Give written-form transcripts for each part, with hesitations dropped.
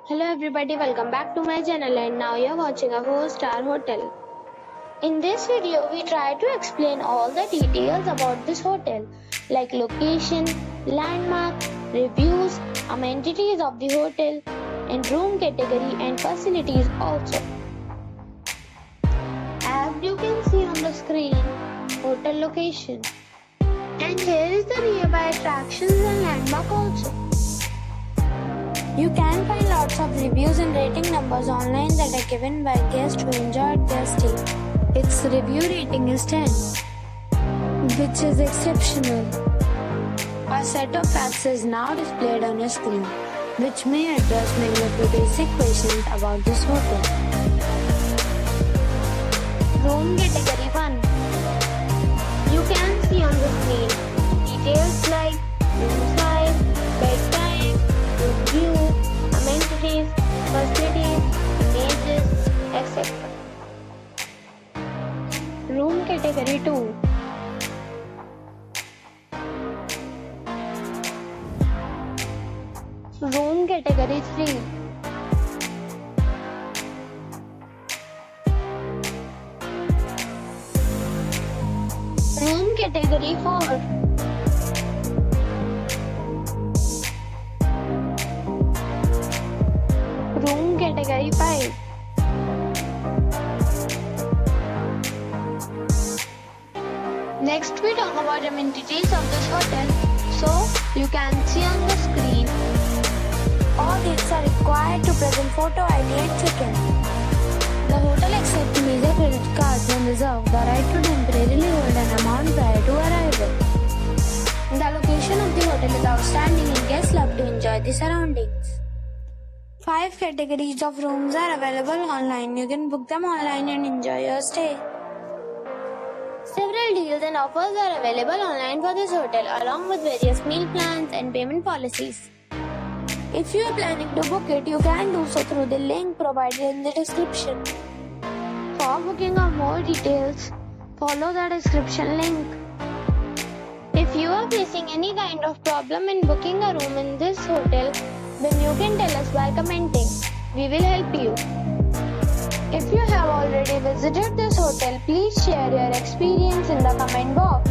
Hello everybody, welcome back to my channel and now you're watching a 4-star hotel. In this video, we try to explain all the details about this hotel like location, landmark, reviews, amenities of the hotel, and room category and facilities also. As you can see on the screen, hotel location. And here is the nearby attractions and landmark also. You can find lots of reviews and rating numbers online that are given by guests who enjoyed their stay. Its review rating is 10, which is exceptional. A set of facts is now displayed on your screen, which may address many of the basic questions about this hotel. Room category 1. You can see on the screen details like room size, bed time, room view, amenities, facilities, images, etc. Room category 2. Room category 3. Room category 4. Room category 5. Next we talk about amenities of this hotel. So you can see on the screen. All these are required to present photo ID and check-in. The hotel accepts major credit cards and reserves the right to temporarily hold an amount prior to arrival. The location of the hotel is outstanding and guests love to enjoy the surroundings. 5 categories of rooms are available online. You can book them online and enjoy your stay. Several deals and offers are available online for this hotel along with various meal plans and payment policies. If you are planning to book it, you can do so through the link provided in the description. For booking or more details, follow the description link. If you are facing any kind of problem in booking a room in this hotel, then you can tell us by commenting. We will help you. If you have already visited this hotel, please share your experience in the comment box.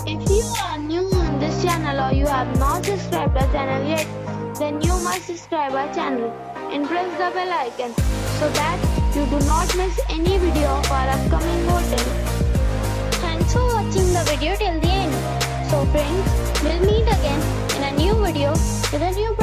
If you are new on this channel or you have not subscribed our channel yet, then you must subscribe our channel and press the bell icon so that you do not miss any video of our upcoming hotel. Thanks for watching the video till the end. So friends, we'll meet again in a new video with a new